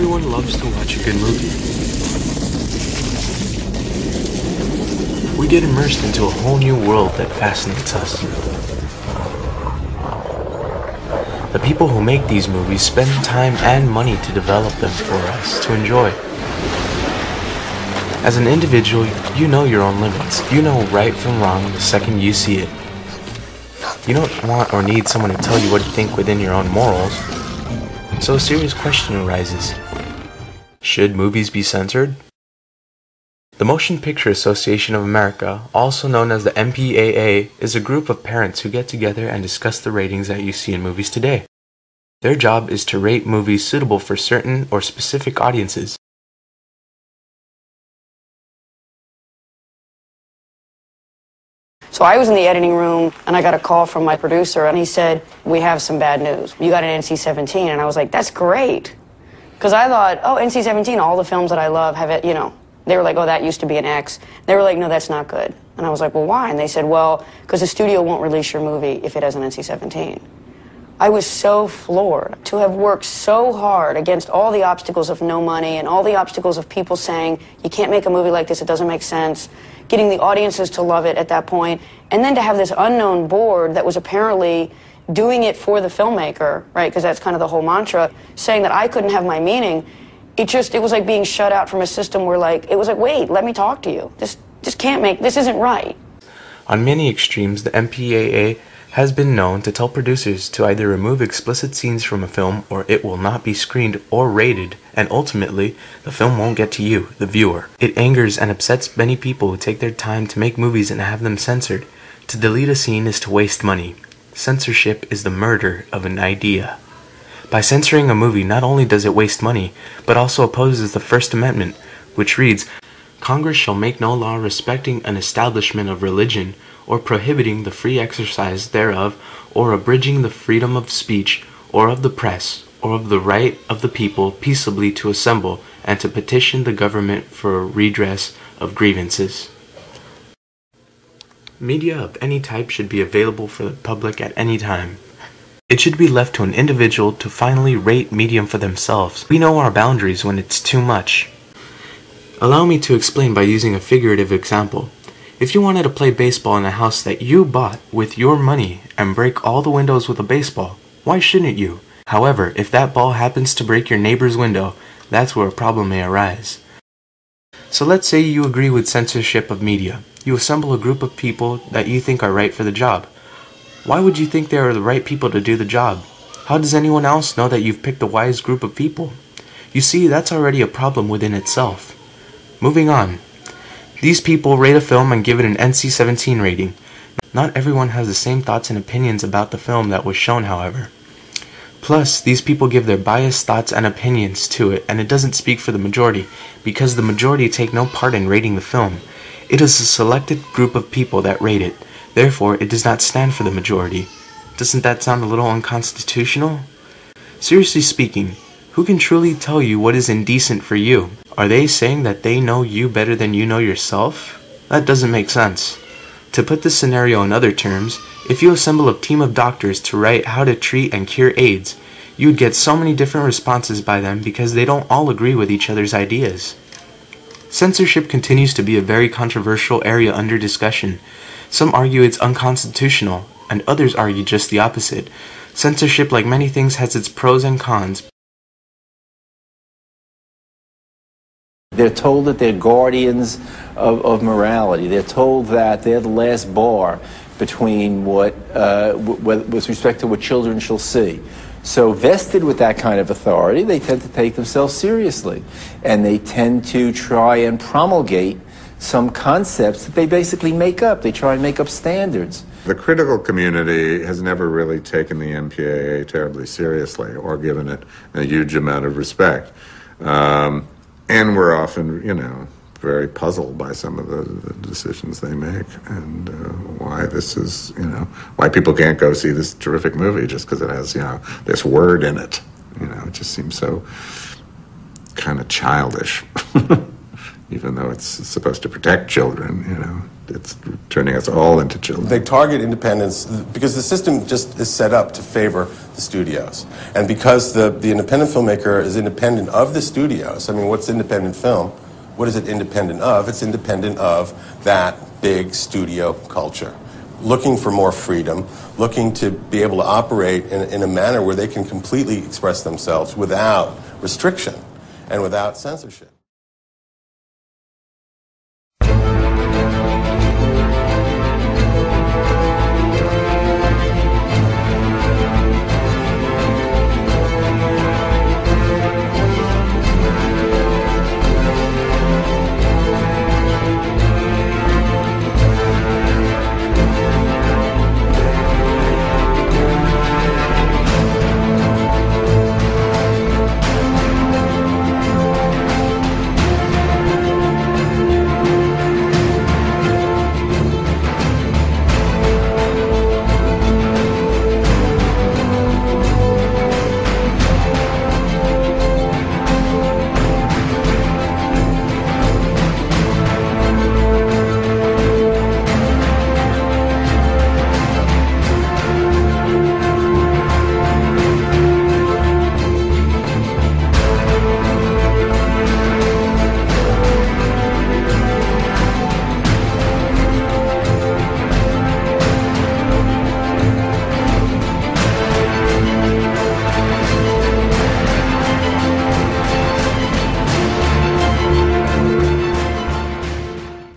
Everyone loves to watch a good movie. We get immersed into a whole new world that fascinates us. The people who make these movies spend time and money to develop them for us to enjoy. As an individual, you know your own limits. You know right from wrong the second you see it. You don't want or need someone to tell you what to think within your own morals. So a serious question arises. Should movies be censored? The Motion Picture Association of America, also known as the MPAA, is a group of parents who get together and discuss the ratings that you see in movies today. Their job is to rate movies suitable for certain or specific audiences. So I was in the editing room, and I got a call from my producer, and he said, "We have some bad news. You got an NC-17." And I was like, "That's great." Because I thought, oh, NC-17, all the films that I love have it, you know. They were like, "Oh, that used to be an X." They were like, "No, that's not good." And I was like, "Well, why?" And they said, "Well, because the studio won't release your movie if it has an NC-17. I was so floored to have worked so hard against all the obstacles of no money and all the obstacles of people saying, "You can't make a movie like this, it doesn't make sense," getting the audiences to love it at that point, and then to have this unknown board that was apparently doing it for the filmmaker, right, because that's kind of the whole mantra, saying that I couldn't have my meaning. It was like being shut out from a system where, like, it was like, wait, let me talk to you. This isn't right. On many extremes, the MPAA has been known to tell producers to either remove explicit scenes from a film or it will not be screened or rated, and ultimately, the film won't get to you, the viewer. It angers and upsets many people who take their time to make movies and have them censored. To delete a scene is to waste money. Censorship is the murder of an idea. By censoring a movie, not only does it waste money, but also opposes the First Amendment, which reads, "Congress shall make no law respecting an establishment of religion, or prohibiting the free exercise thereof, or abridging the freedom of speech, or of the press, or of the right of the people peaceably to assemble, and to petition the government for a redress of grievances." Media of any type should be available for the public at any time. It should be left to an individual to finally rate medium for themselves. We know our boundaries when it's too much. Allow me to explain by using a figurative example. If you wanted to play baseball in a house that you bought with your money and break all the windows with a baseball, why shouldn't you? However, if that ball happens to break your neighbor's window, that's where a problem may arise. So let's say you agree with censorship of media. You assemble a group of people that you think are right for the job. Why would you think they are the right people to do the job? How does anyone else know that you've picked a wise group of people? You see, that's already a problem within itself. Moving on. These people rate a film and give it an NC-17 rating. Not everyone has the same thoughts and opinions about the film that was shown, however. Plus, these people give their biased thoughts and opinions to it, and it doesn't speak for the majority, because the majority take no part in rating the film. It is a selected group of people that rate it. Therefore, it does not stand for the majority. Doesn't that sound a little unconstitutional? Seriously speaking, who can truly tell you what is indecent for you? Are they saying that they know you better than you know yourself? That doesn't make sense. To put this scenario in other terms, if you assemble a team of doctors to write how to treat and cure AIDS, you would get so many different responses by them because they don't all agree with each other's ideas. Censorship continues to be a very controversial area under discussion. Some argue it's unconstitutional, and others argue just the opposite. Censorship, like many things, has its pros and cons. They're told that they're guardians of morality. They're told that they're the last bar between with respect to what children shall see. So vested with that kind of authority, they tend to take themselves seriously. And they tend to try and promulgate some concepts that they basically make up. They try and make up standards. The critical community has never really taken the MPAA terribly seriously or given it a huge amount of respect. And we're often, very puzzled by some of the decisions they make and why this is, why people can't go see this terrific movie just because it has, this word in it. It just seems so kind of childish, even though it's supposed to protect children, it's turning us all into children. They target independence because the system just is set up to favor the studios. And because the independent filmmaker is independent of the studios, I mean, what's independent film? What is it independent of? It's independent of that big studio culture. Looking for more freedom, looking to be able to operate in a manner where they can completely express themselves without restriction and without censorship.